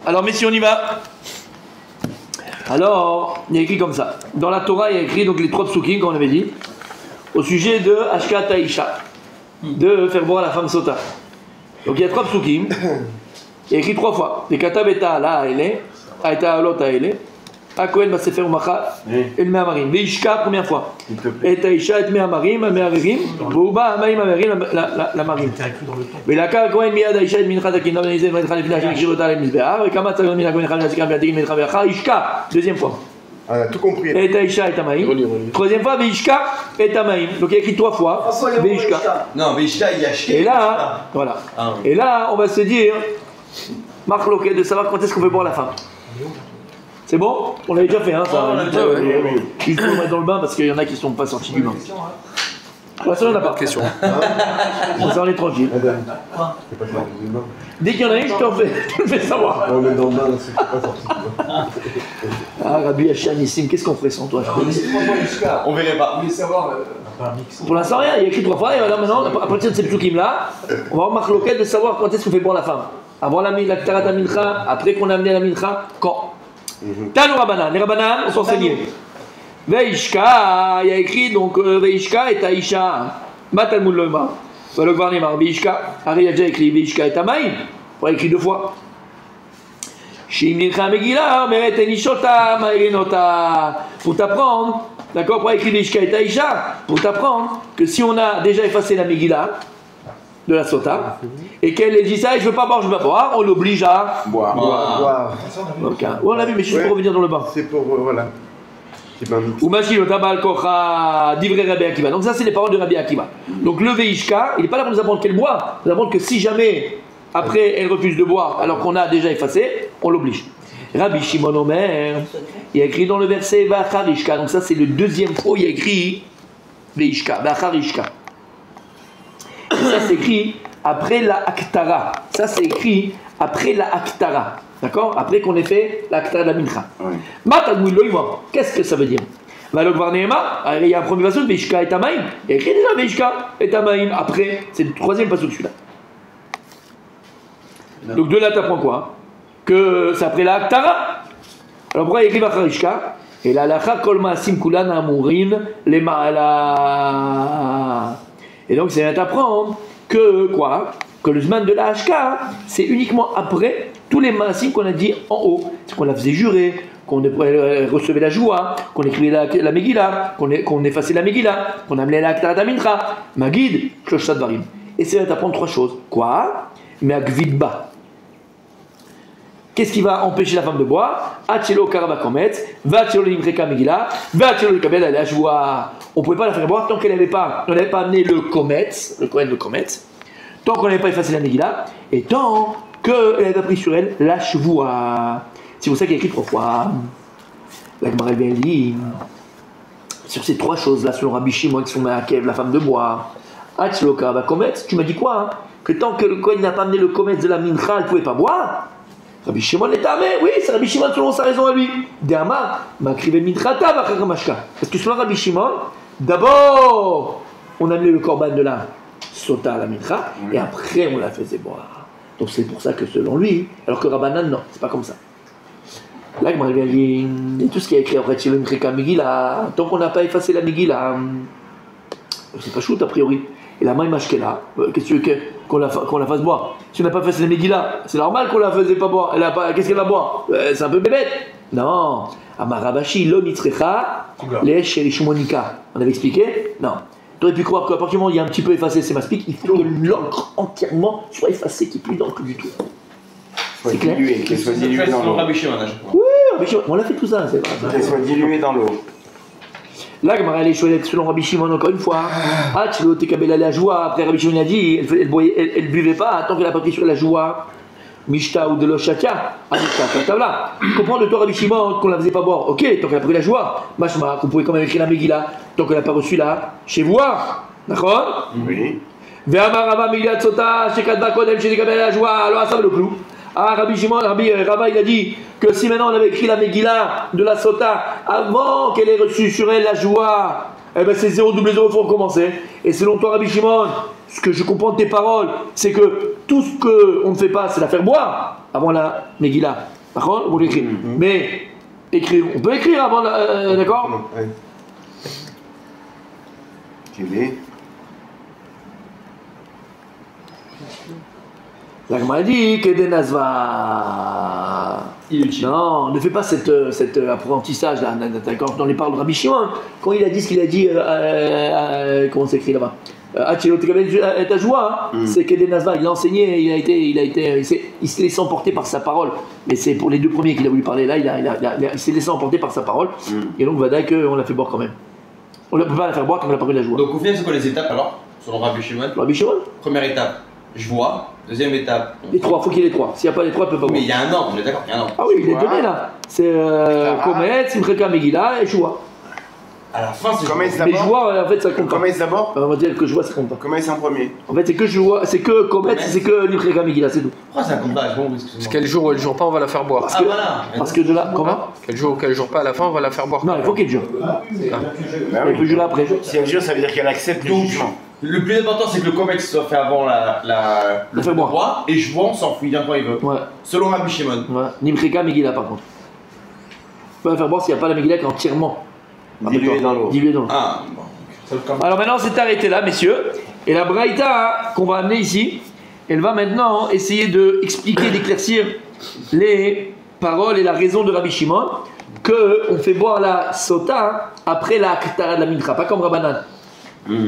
Alors, messieurs, on y va. Alors, il y a écrit comme ça. Dans la Torah, il y a écrit donc les 3 psukim, comme on avait dit, au sujet de Ashkat Taïcha, de faire boire la femme sota. Donc, il y a 3 psukim. Il y a écrit 3 fois. Les katab eta la aele, aeta alot aele, akohen basefer umacha, et le me'amarim. Veishka, première fois. Et Taïcha et me'amarim, me'arerim, vouba amaim amarim, la marim. Mais la kakohen miad Aïcha et mincha takin, non benizé, venitra les finages, kirota les misbéar, et kama tzagon mina kohen chal nazikam biadigim, venitra beacha, ishka, deuxième fois. On a tout compris. Et Taïcha et Tamaïm. Troisième fois, Veishka et Tamaïm. Donc il y a écrit 3 fois. Veishka. Non, Veishka, il y a Et là, voilà. Et là, on va se dire, Marc Loquet, de savoir quand est-ce qu'on fait boire la femme. C'est bon? On l'avait déjà fait, hein, ça. Il faut le mettre dans le bain parce qu'il y en a qui ne sont pas sortis du bain. Pour l'instant, on n'a pas de questions. On est tranquille. Dès qu'il y en a une, je te le fais savoir. On met dans le bain, c'est pas sorti. Ah, Rabbi Hachem, qu'est-ce qu'on ferait sans toi? On verrait pas. Pour l'instant, rien. Il y a écrit 3 fois. Et maintenant, à partir de ces psukim-là, on va avoir Marc Loquet de savoir quand est-ce qu'on fait boire la femme. Avant la Ktarat Mincha, après qu'on a amené la Mincha, quand? Tanu Rabanan. Les Rabanan sont enseignés. Veishka, il y a écrit donc Veishka et Taïcha. Matalmud Loema. Le Gvarnemar, Veishka. Ari il a déjà écrit Veishka et Tamaïm. On a écrit 2 fois. Shimnilcha Megillah, Meret Enishota, Maïrenota. Pour t'apprendre, d'accord, pour écrire Veishka et Taïcha, pour t'apprendre que si on a déjà effacé la Megillah de la Sota, et qu'elle dit ça, et je veux pas boire, je veux pas boire, on l'oblige à Boire. Donc, on l'a vu, mais juste pour revenir dans le bain. C'est pour, voilà. Ou Machil, Tabal, Kocha, Divrei Rabbi Akiva. Donc, ça, c'est les paroles de Rabbi Akiva. Donc, le Veishka, il n'est pas là pour nous apprendre qu'elle boit, il nous apprendre que si jamais, après, elle refuse de boire, alors qu'on a déjà effacé, on l'oblige. Rabbi Shimon Omer, il y a écrit dans le verset Vacharishka. Donc, ça, c'est le deuxième fois, il y a écrit Veishka, Vacharishka. Ça, c'est écrit après la Aktara. Ça, c'est écrit après la Aktara. D'accord? Après qu'on ait fait la Aktara de la Mincha. Matalmud Loima. Qu'est-ce que ça veut dire? Valok Varnehema, il y a un premier passage, Veishka et Tamaïm. Il y a écrit déjà Veishka et Tamaïm. Après, c'est le troisième passage celui-là. Donc de là, tu apprends quoi? Que c'est après la Aktara. Alors pourquoi il y a écrit Vacharishka? Et la Lacha Kol Maasim Kulan Amurin Le Ma'ala. Et donc, c'est à t'apprendre que quoi? Que le Zman de la Hashka, c'est uniquement après tous les maasim qu'on a dit en haut. C'est qu'on la faisait jurer, qu'on recevait la joie, qu'on écrivait la Megillah, qu'on effaçait la Megillah, qu'on amenait la Ktarat Mincha, Magid, Shlosh Sadvarim. Et c'est à t'apprendre 3 choses. Quoi? Mais à Gvidba. Qu'est-ce qui va empêcher la femme de boire? Achelo karaba kometz, vachelo limreka megillah, vachelo likabel ala joie. On ne pouvait pas la faire boire tant qu'elle n'avait pas amené le kometz, le kohen de kometz, tant qu'on n'avait pas effacé la megillah, et tant qu'elle n'avait pas pris sur elle la chevoua. C'est pour ça qu'il y a écrit 3 fois. La Gemara vient dire sur ces 3 choses-là, selon Rabbi Shimon qui sont à Kev, la femme de boire. Achelo karaba kometz, tu m'as dit quoi hein? Que tant que le kohen n'a pas amené le kometz de la mincha, elle ne pouvait pas boire. Rabbi Shimon est amé, oui, c'est Rabbi Shimon selon sa raison à lui. Déama, m'acrivé minchata, vachramashka. Parce que selon Rabbi Shimon, d'abord, on amenait le korban de la sota à la mincha, et après on la faisait boire. Donc c'est pour ça que selon lui, alors que Rabbanan, non, c'est pas comme ça. Là, il m'a dit, tout ce qui est écrit après, c'est le Mkreka Megillah, tant qu'on n'a pas effacé la Megillah, c'est pas shoot a priori. Et la main mashkela, qu'est-ce que tu veux qu'on la fasse boire? Si on n'a pas fait la Megillah, c'est normal qu'on la faisait pas boire. Qu'est-ce qu'elle va boire? C'est un peu bébête. Non. Amarabashi, lo mitrecha, les sherishmonika. On avait expliqué? Non. Tu aurais pu croire qu'à partir du moment où il y a un petit peu effacé, c'est maspique, il faut que l'encre entièrement soit effacée, qu'il n'y ait plus d'encre du tout. C'est clair? Qu'elle soit diluée dans l'eau. Oui, on l'a fait tout ça, c'est vrai. Qu'elle soit diluée dans l'eau. Là, Gemara elle est chouette selon Rabbi Shimon encore une fois. Ah, tu l'as kabel à la joie. Après, Rabbi Shimon a dit, elle buvait pas tant qu'elle n'a pas pris sur la joie. Mishta ou de l'oshatia. Ah, comprends de toi, Rabbi Shimon, qu'on la faisait pas boire. Ok, tant qu'elle a pris la joie. Mashma, qu'on pouvait quand même écrire la Megillah tant qu'elle n'a pas reçu la chez voir. D'accord? Oui. Ve'amar Megillah Tsota, Shekadba Kodem, chez kabel à la joie. Alors, ça, le clou. Ah, Rabbi Shimon, Rabba, il a dit que si maintenant on avait écrit la Megillah de la Sota avant qu'elle ait reçu sur elle la joie, eh ben c'est 0 double 0, il faut recommencer. Et selon toi, Rabbi Shimon, ce que je comprends de tes paroles, c'est que tout ce qu'on ne fait pas, c'est la faire boire avant la Megillah. D'accord? On l'écrit. Mais écrire, on peut écrire avant, d'accord? Ouais. Quel La Gemara dit que des Nazva. Non, ne fais pas cet apprentissage là, d'accord? Dans les paroles de Rabbi Shimon, quand il a dit ce qu'il a dit, comment c'est écrit là-bas? Ta joie, c'est que des Nazva, il a enseigné, il s'est laissé emporter par sa parole. Mais c'est pour les deux premiers qu'il a voulu parler là, il s'est laissé emporter par sa parole. Et donc, Vadaï, qu'on l'a fait boire quand même. On ne peut pas la faire boire quand on n'a pas pris la joie. Donc au final, c'est quoi les étapes alors? Selon Rabbi Shimon? Rabbi Shimon? Première étape, je vois. Deuxième étape. Les trois, faut qu'il y ait les trois. S'il n'y a pas les trois, il ne peut pas boire. Mais il y a un an, on est d'accord, il y a un an. Ah oui, il est donné là. C'est Komet, Simcheka Megillah et Joua. À la fin, c'est Comment Mais Joua, en fait, ça compte pas. Comment d'abord? On va dire que Joua, ça compte pas. Comment est en premier? En fait, c'est que Joua, c'est que Komet, c'est que Simcheka Megillah, c'est tout. Pourquoi ça compte pas? Bon, excusez-moi. Quel jour ou quel jour pas, on va la faire boire. Ah voilà. Parce que de là, comment? Quel jour ou quel jour pas, à la fin, on va la faire boire. Non, il faut qu'elle jure. Bah Elle peut jurer après. Si elle jure, ça veut dire qu'elle accepte le Donc, jugement. le plus important, c'est que le comex soit fait avant Le fait boire. roi, et je vois, on s'en fout, il vient quand il veut. Ouais, Selon Rabbi Shimon. ouais. Nimcheka Megillah par contre. On peut la faire boire s'il n'y a pas la Megillah qui est entièrement Dilué dans l'eau. diluée dans l'eau. Ah, bon. Alors maintenant, c'est arrêté là, messieurs. Et la Braïta qu'on va amener ici, elle va maintenant essayer d'expliquer, d'éclaircir les paroles et la raison de Rabbi Shimon qu'on fait boire la sota après la Ktara de la Mincha, pas comme Rabbanan.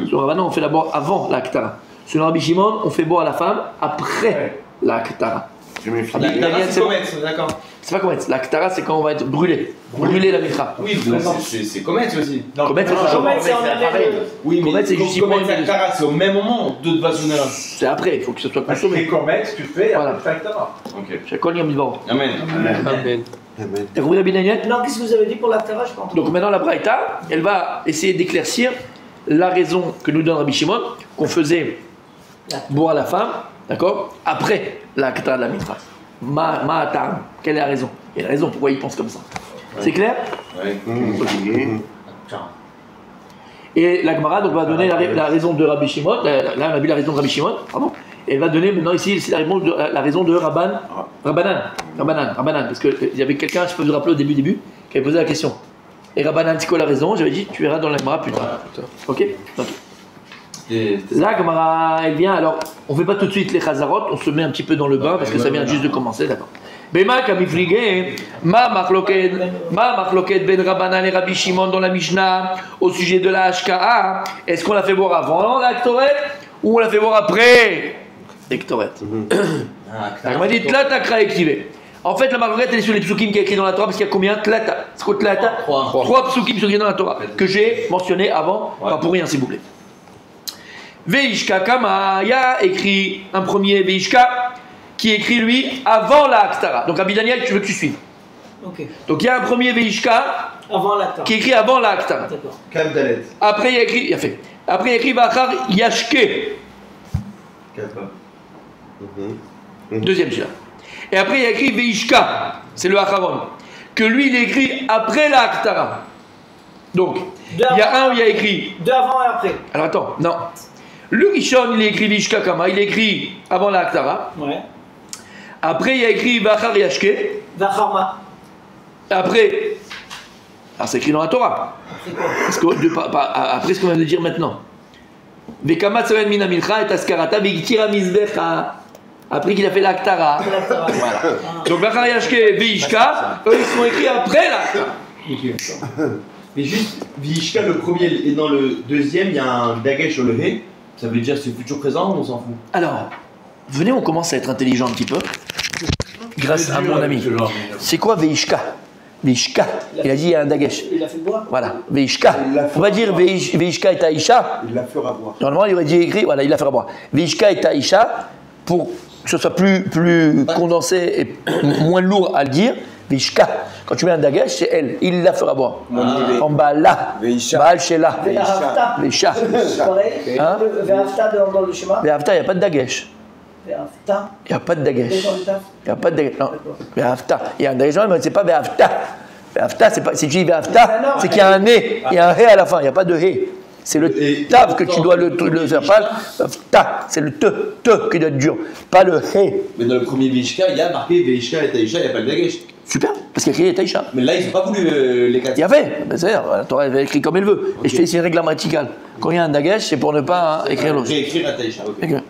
Sur Rabbanan, on fait la boire avant la Ktara. Sur Rabbi Shimon, on fait boire la femme après la Ktara. Je me fie. La Il y a rien, Ktara, c'est c'est bon. comex, d'accord. C'est pas Kometz. La Ktara, c'est quand on va être brûlé. Brûler la Mincha. Oui, c'est comex aussi. Kometz, c'est Non, pas Kometz, c'est en c'est même pareil. Oui, Comex, c'est juste comex pour- et Ktara, c'est au même moment, deux de façon là. C'est après, il faut que ce soit Parce que consommé. les comex, tu fais Voilà. après Factora. Ok. Chacun y a mis devant. Amen. Amen. T'as compris Rabbi Daniel? Non, qu'est-ce que vous avez dit pour la Tara? Je comprends. Donc maintenant la Braïta, elle va essayer d'éclaircir la raison que nous donne Rabbi Shimon, qu'on faisait boire la femme, d'accord, après la Ktara de la Mitra. Ma'atam, quelle est la raison? Et la raison pourquoi il pense comme ça. C'est clair? Ouais. Et la Gemara donc va donner la raison de Rabbi Shimon, là on a vu la raison de Rabbi Shimon, pardon, et elle va donner maintenant ici c'est la raison de Rabbanan, parce qu'il y avait quelqu'un, je peux vous rappeler au début, qui avait posé la question. Et Rabbanan, c'est quoi la raison? J'avais dit, tu verras dans la Gemara plus tard. Ok? Là, Gemara, elle vient, alors, on ne fait pas tout de suite les Chazarot, on se met un petit peu dans le bain, parce que ça vient juste de commencer, d'accord. Bema kamiflige, ma machloket ben Rabbanan et Rabbi Shimon dans la Mishnah au sujet de la HKA. Est-ce qu'on l'a fait boire avant la Ktoret ou on l'a fait boire après la Ktoret? La Gemara dit Tlata Kra Ektivé. En fait, la Marguerite, elle est sur les psukim qui est écrit dans la Torah, parce qu'il y a combien? Tlata. C'est quoi Tlata? Trois psukim qui sont écrits dans la Torah, que j'ai mentionné avant, pas pour rien, s'il vous plaît. Veishka Kama, il y a écrit un premier Veishka qui écrit lui avant la Ktara. Donc Rabbi Daniel, tu veux que tu suives. Ok. Donc il y a un premier Veishka Avant la Tara. qui écrit avant la Ktara. D'accord. Cap Dalet. Après il y a écrit, il a fait. Après il y a écrit Vachar Yashke. Deuxième celui-là. Et après il y a écrit Veishka, c'est le Acharon, que lui il écrit après la Ktara. Donc il y a un où il y a écrit. Deux avant et après. Alors attends, non. Le Rishon, il est écrit Vishka Kama, il est écrit avant la Ktara. Ouais. Après, il y a écrit Vachar Yashke. Vacharma. Après, alors c'est écrit dans la Torah. C'est quoi? Parce que, après ce qu'on vient de dire maintenant. Vekama Tzaven Mina Milcha et Askarata Vegitira Mizbecha. Après qu'il a fait la Ktara. La Tara. Voilà. Donc Vachar Yashke, Vishka, eux ils sont écrits après la Ktara. Mais juste, Vishka, le premier et dans le deuxième, il y a un dagesh sur le hé. Ça veut dire c'est futur présent ou on s'en fout? Alors, venez, on commence à être intelligent un petit peu. Grâce à mon ami. C'est quoi Veishka? Veishka. Il a dit il y a un dagesh. Il a fait boire. Voilà, Veishka. On va dire Veishka et Aïcha. Il la fera boire. Normalement, il aurait dit écrit, voilà, il la fera boire. Veishka et Aïcha, pour que ce soit plus condensé et moins lourd à le dire. Veishka. Quand tu mets un dagesh, c'est elle. Il la fera boire. En bas là. Veisha. Baal Shela. Ve'afta. Veisha. Pareil. Hein? Ve'afta dans le schéma. Ve'afta, il n'y a pas de dagesh. Ve'afta. Il n'y a pas de dagesh. Dans le taf. Il n'y a pas de dagesh. Non. Ve'afta. Il y a un dagesh, mais c'est pas Ve'afta. Ve'afta, c'est pas. Si tu dis Ve'afta, c'est qu'il y a un nez. Il y a un hé à la fin. Il n'y a pas de hé. C'est le Et tav que tu dois le faire, pas le ta. C'est le te qui doit être dur, pas le he. Mais dans le premier Vishka, il y a marqué Vishka et Taïcha, il n'y a pas le Dagesh. Super, parce qu'il y a écrit Taïcha. Mais là, ils n'ont pas voulu les 4. Il y avait, c'est-à-dire, la Torah avait écrit comme elle veut. Et je te dis, c'est une règle grammaticale. Quand il y a un dagesh, c'est pour ne pas écrire l'autre. Réécrire à Taïcha, ok. Écrire.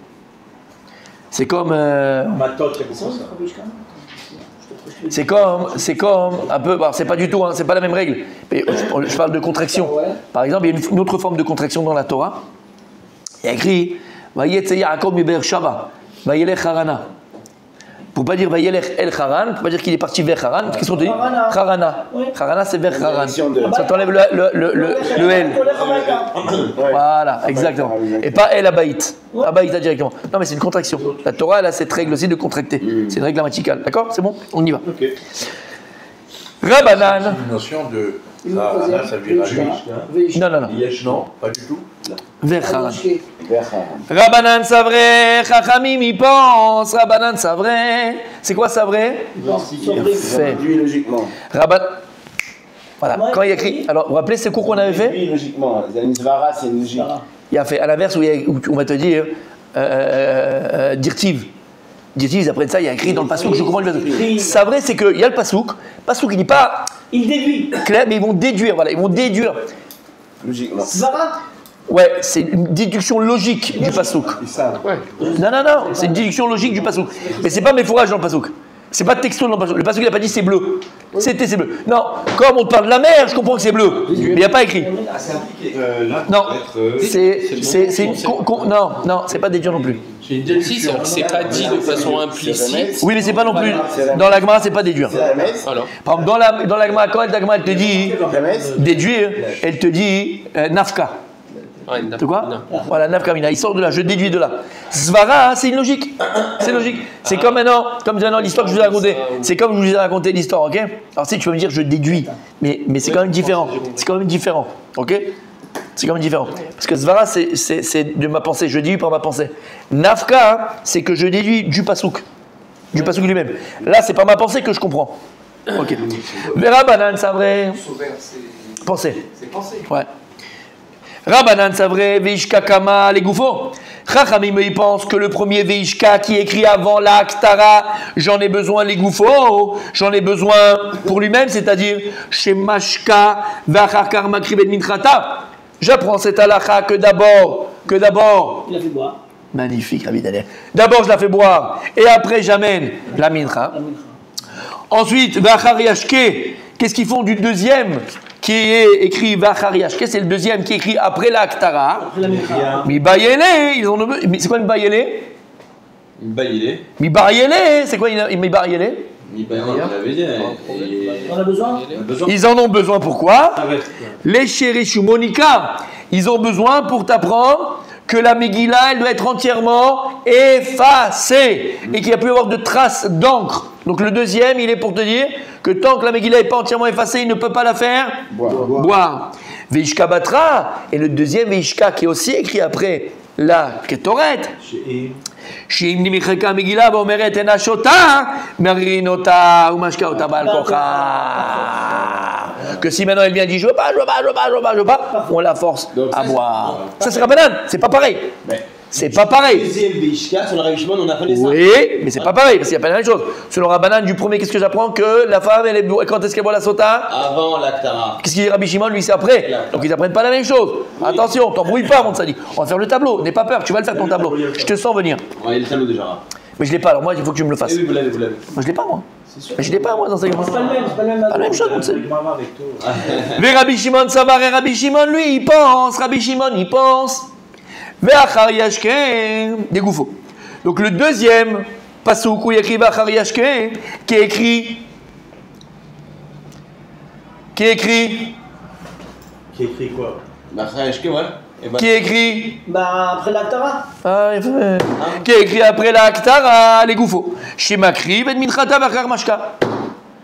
C'est comme. Maintenant, tu ça. C'est comme un peu. Alors, c'est pas du tout, hein, c'est pas la même règle. Mais je parle de contraction. Par exemple, il y a une autre forme de contraction dans la Torah. Il y a écrit Vayetze Yaakov mi Be'er-Shava, Vayelech Harana. Pour pas dire Vayelech El Haran, pour pas dire qu'il est parti vers Haran. Qu'est-ce qu'on te dit Harana. Harana, c'est vers Haran. Ça t'enlève le El. Voilà, exactement. Et pas El Abaït. Abaïta directement. Non, mais c'est une contraction. La Torah, elle a cette règle aussi de contracter. C'est une règle grammaticale. D'accord? C'est bon? On y va. Ok. Rabanan. Une notion de. Ça vire à juge. Non, non, non. Non, pas du tout. Vers Haran. Rabanan, c'est vrai. Chachamim, il pense. Rabanan, c'est vrai. C'est quoi, c'est vrai? Fait. Logiquement. Rabanan. Voilà. Quand il y a écrit. Alors, vous vous rappelez ces cours qu'on avait fait? Logiquement. Une svara, c'est une logique. Il y a fait à l'inverse où on va te dire dirtiv. Dirtiv, après ça, il y a écrit dans le pasouk, je comprends le pasouk. C'est vrai, c'est qu'il y a le pasouk. Pasouk, il dit pas. Il déduit. Clair, mais ils vont déduire, voilà, ils vont déduire. Logiquement. Svara. Ouais, c'est une déduction logique du pasouk. Non, non, non, c'est une déduction logique du pasouk. Mais c'est pas mes fourrages dans le pasouk. C'est pas texto dans le pasouk. Le pasouk, il n'a pas dit c'est bleu. C'était c'est bleu. Non, comme on te parle de la mer, je comprends que c'est bleu. Mais il n'y a pas écrit. Non, c'est une. Non, c'est pas déduire non plus. Si, c'est pas dit de façon implicite. Oui, mais c'est pas non plus. Dans la Gemara, c'est pas déduire. Alors, Par exemple, dans la Gemara, quand la Gemara elle te dit déduire, elle te dit nafka. ouais, De quoi non. Voilà, nafka mina. Il sort de là, je déduis de là. Svara, c'est une logique. C'est logique. C'est comme maintenant, l'histoire que je vous ai racontée. C'est comme je vous ai raconté l'histoire, ok? Alors si tu peux me dire je déduis, mais c'est quand même différent. C'est quand même différent, ok? C'est quand même différent. Parce que Svara, c'est de ma pensée. Je déduis par ma pensée. Nafka, c'est que je déduis du pasouk. Du pasouk lui-même. Là, c'est par ma pensée que je comprends. Ok. Vera banane, c'est vrai. Pensée. C'est pensé. Ouais. Rabanan, c'est vrai. Veishka kama les goufos. Chachamim, ils pensent que le premier Veishka qui est écrit avant la Ktara, j'en ai besoin les goufos. J'en ai besoin pour lui-même, c'est-à-dire Shemashka vachakar makribet mintrata. J'apprends cette halakha que d'abord, Il a fait boire. magnifique Rabbi Daniel. D'abord je la fais boire et après j'amène la mincha. Ensuite, vachar yashke. Qu'est-ce qu'ils font du deuxième qui est écrit vachar yashke? C'est le deuxième qui est écrit après la Ktara. Après la mincha. Mibayele, ils ont c'est quoi Mibayele? Mibayele. Mibayele, c'est quoi Mibayele? Mibayele, on l'avait dit. On a besoin. Ils en ont besoin pourquoi? Les Sherishu Monica, ils ont besoin pour t'apprendre que la Megillah, elle doit être entièrement effacée et qu'il n'y a plus avoir de traces d'encre. Donc le deuxième, il est pour te dire que tant que la Megillah n'est pas entièrement effacée, il ne peut pas la faire boire. Veishka Batra, et le deuxième Veishka qui est aussi écrit après la Ketoret. שאם נמחקה המגילה ואומרת אינה שותה, מרין אותה ומשקה אותה בעל כוחה. Que si maintenant elle vient et dit je veux pas, on la force à boire. Ça c'est Rabbanan, c'est pas pareil. C'est pas pareil. Deuxième Vishka, sur le Rabbi on appelle ça. Oui, mais c'est pas pareil, parce qu'il n'y a pas la même chose. Selon Rabbanan, du premier, qu'est-ce que j'apprends? Que la femme, elle est, quand est-ce qu'elle boit la sota? Avant l'Aktara. Qu'est-ce qu'il dit Rabbi Shimon? Lui, c'est après. Donc ils n'apprennent pas la même chose. Attention, t'embrouille pas, mon tzaddik. On va faire le tableau. N'aie pas peur, tu vas le faire ton tableau. Je te sens venir. Ouais, il y a le tableau déjà. Mais je l'ai pas, alors moi, il faut que tu me le fasses. Oui, vous l'avez. Moi, je l'ai pas, moi. Mais je l'ai pas, moi, dans ces C'est pas le même. C'est pas le même. Pas la même chose, mon tzaddik. Mais Rabbi Shimon, ça va, et Rabbi Shimon, lui, il pense. Rabbi Shimon, il pense. Ve'achar yashke, des goufos. Donc le deuxième pasouk où il y a écrit Ve'achar yashke, qui est écrit. Qui écrit quoi? Qui est écrit. Bah, après la Tara. Qui est écrit après la Ktara, les goufos. Shemakri, ben minchata v'achar mashka.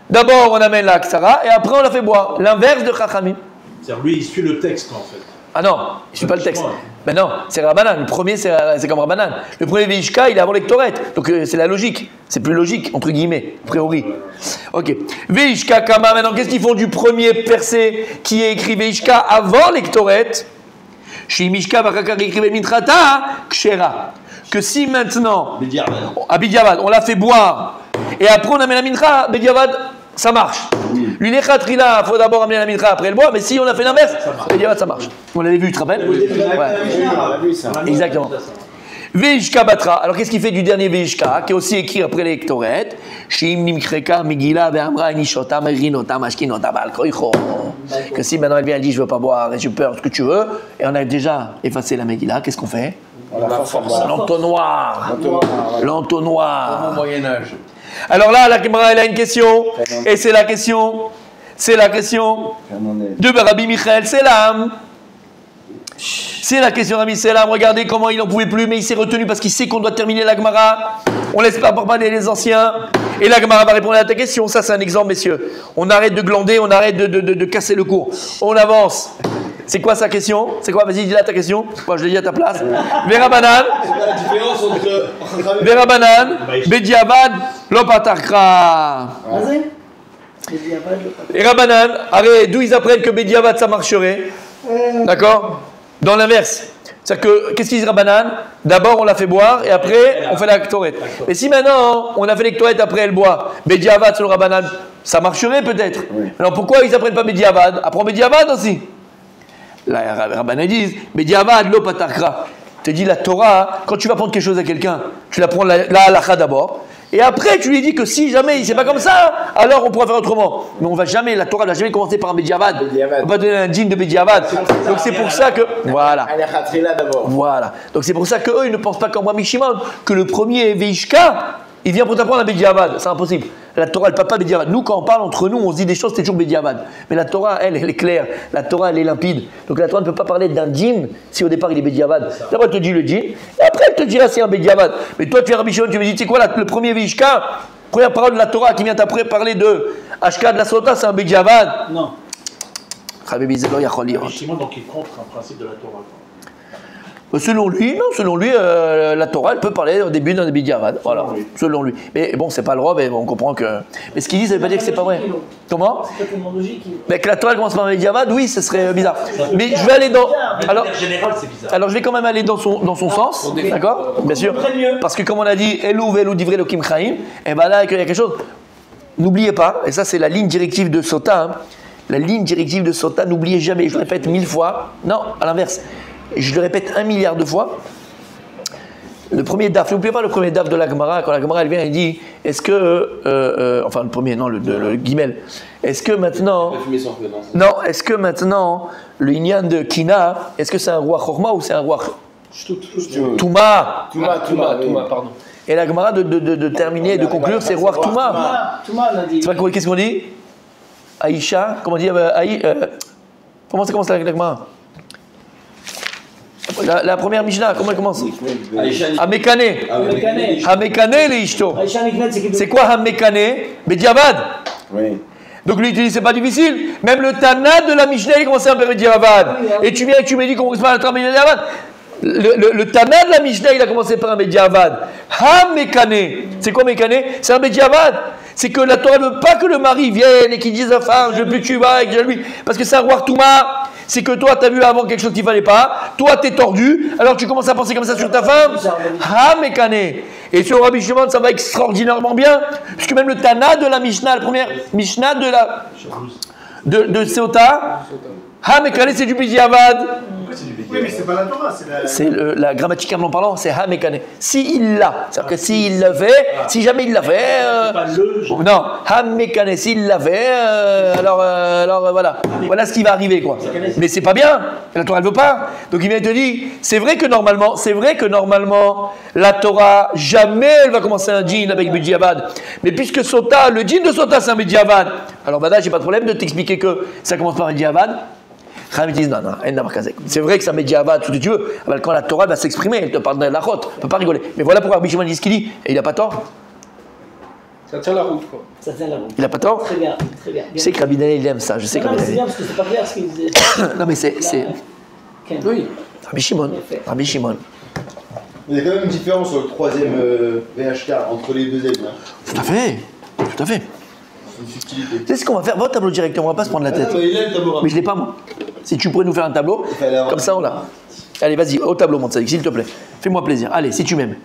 D'abord on amène la Ktara et après on la fait boire. L'inverse de Chachamim. C'est-à-dire lui, il suit le texte en fait. Ah non, il ne suit pas le texte. Ben non, c'est Rabbanan. Le premier, c'est comme Rabbanan. Le premier Veishka, il est avant l'Ektoret. Donc c'est la logique. C'est plus logique, entre guillemets, a priori. Ok. Veishka Kama, maintenant, qu'est-ce qu'ils font du premier percé qui est écrit Veishka avant l'Ektoret? Chez Mishka, Mintrata, Kshera. Que si maintenant, à Bidiavad, on l'a fait boire, et après on amène la mincha, Bidiavad, ça marche. Lui, les khatrila, il faut d'abord amener la mincha, après le boire, mais si on a fait l'inverse, Bidiavad, ça marche. On l'avait vu, tu te rappelles? Exactement. Veishka Batra. Alors qu'est-ce qu'il fait du dernier Veishka, qui est aussi écrit après les Ktoret? Shim Nimkreka Megillah Ve'amra Nishota Merinota Mashkinota Balkoicho. Que si maintenant elle vient, elle dit je veux pas boire et j'ai peur, ce que tu veux, et on a déjà effacé la Megillah, qu'est-ce qu'on fait? L'entonnoir. L'entonnoir. Au Moyen-Âge. Alors là, la Gemara, elle a une question, et c'est la question de Rabbi Michael Selam. C'est la question d'Ami Selam. Regardez comment il n'en pouvait plus, mais il s'est retenu parce qu'il sait qu'on doit terminer la Gemara. On laisse pas parler les anciens. Et la Gemara va répondre à ta question. Ça, c'est un exemple, messieurs. On arrête de glander, on arrête de casser le cours. On avance. C'est quoi sa question? C'est quoi? Vas-y, dis-la ta question. Moi, je l'ai dit à ta place. Vera Banan. C'est quoi la différence entre. Vera Banan. Bediavad. Lopatarkra. Vas-y. Et Rabbanan, d'où ils apprennent que Bediavad ça marcherait? D'accord? Dans l'inverse. C'est-à-dire que, qu'est-ce qu'ils disent Rabbanan? D'abord on la fait boire et après on fait la Ktoret. Et si maintenant on a fait la Ktoret après elle boit, Bediavad selon Rabbanan, ça marcherait peut-être. Oui. Alors pourquoi ils apprennent pas Bediavad? Apprends Bediavad aussi. Là, Rabbanan disent Bediavad lo patarkra. Tu dis la Torah, quand tu vas prendre quelque chose à quelqu'un, tu la prends la halakha d'abord. Et après, tu lui dis que si jamais c'est pas comme ça, alors on pourra faire autrement. Mais on va jamais, la Torah ne va jamais commencer par un Bediavad. On va pas donner un djinn de Bediavad. Donc c'est pour ça que, voilà. Voilà. Donc c'est pour ça qu'eux, ils ne pensent pas comme Rabbi Shimon, que le premier Veishka, il vient pour t'apprendre un Bediavad. C'est impossible. La Torah, elle ne parle pas Bediavad. Nous, quand on parle entre nous, on se dit des choses, c'est toujours Bediavad. Mais la Torah, elle est claire. La Torah, elle est limpide. Donc la Torah ne peut pas parler d'un djinn si au départ il est Bediavad. D'abord, elle te dit le djinn, et après, elle te dira c'est un Bediavad. Mais toi, tu es Rabbi Shimon, tu me dis, tu sais quoi, le premier Veishka, première parole de la Torah qui vient après parler de Ashka de la Sota, c'est un Bediavad. Non. Rabbi Shimon, donc il contre un principe de la Torah. Selon lui, la Torah, elle peut parler au début d'un Bediavad. Voilà, selon lui. Mais bon, c'est pas le roi, mais bon, on comprend que. Mais ce qu'il dit, ça veut pas dire que c'est pas vrai. Comment? Mais que la Torah commence par un Bediavad, oui, ce serait bizarre. Mais je vais aller dans. Alors, c'est bizarre. Alors, je vais quand même aller dans son sens, d'accord? Bien sûr. Parce que comme on a dit, Elou velu divrei Elokim chaim, et ben là, il y a quelque chose. N'oubliez pas, et ça, c'est la ligne directive de Sota. Hein, la ligne directive de Sota, n'oubliez jamais. Je le répète 1000 fois. Non, à l'inverse. Je le répète 1 milliard de fois. Le premier daf, n'oubliez pas le premier daf de la Gemara, quand la Gemara elle vient, elle dit est-ce que. Enfin, le premier, non, le guimel. Est-ce que maintenant. Non, est-ce que maintenant, le Inyan de Kina, est-ce que c'est un roi Chorma ou c'est un roi. Touma, pardon. Et la Gemara de terminer et de conclure, c'est roi Touma. C'est pas qu'est-ce qu'on dit? Aïcha, comment on dit comment ça commence la Gemara? La première Mishnah, comment elle commence? Hamekane. Hamekane les Ishto. C'est quoi Hamekane? Bediavad. Oui. Donc lui, il te dit, c'est pas difficile. Même le Tana de la Mishnah, il commence à faire Bediavad. Et tu viens et tu me dis qu'on commence par un travail Bediavad. Le Tana de la Mishnah, il a commencé par un Bediavad. Hamekane. C'est quoi Mekane? C'est un Bediavad. C'est que la Torah ne veut pas que le mari vienne et qu'il dise à la femme, je veux plus que tu vas avec lui. Parce que c'est un roi Touma. C'est que toi, tu as vu avant quelque chose qu'il ne fallait pas. Toi, tu es tordu. Alors tu commences à penser comme ça sur ta femme. Ah, Mekane. Et sur Rabbi Shimon, ça va extraordinairement bien. Puisque même le Tana de la Mishnah, la première Mishnah de Sota, Ah, Mekane, c'est du Bediavad. Oui, mais c'est pas la Torah, c'est la grammaticalement parlant, c'est Hamekane. S'il l'a, c'est-à-dire que s'il l'avait, si jamais il l'avait, non, Hamekane, s'il l'avait, alors voilà, voilà ce qui va arriver quoi. Mais c'est pas bien, la Torah elle veut pas. Donc il vient te dire, c'est vrai que normalement, la Torah jamais elle va commencer un djinn avec Bediavad. Mais puisque Sota, le djinn de Sota c'est un Bediavad, alors Bada, j'ai pas de problème de t'expliquer que ça commence par un Bediavad. Ils disent non, c'est vrai que ça met Bediavad, tout ce que tu veux, mais quand la Torah va s'exprimer, elle te parle de la route, on ne peut pas rigoler. Mais voilà pourquoi Rabbi Shimon dit ce qu'il dit, et il n'a pas tort. Ça tient la route, quoi. Ça tient la route. Il n'a pas tort. Très bien, très bien. Je sais que Rabbi Daniel il aime ça, je sais que Rabbi Daniel. C'est bien parce que c'est pas clair ce qu'il disait. Non, mais c'est. Oui. Rabbi Shimon. Il y a quand même une différence sur le troisième VHK entre les deux ailes. Tout à fait. Tu sais ce qu'on va faire? Votre tableau directeur, on va pas se prendre la tête. Mais il a le tableau. Mais je l'ai pas moi. Si tu pourrais nous faire un tableau, comme ça on l'a. Allez, vas-y, au tableau, mon tzaddik, s'il te plaît. Fais-moi plaisir. Allez, si tu m'aimes.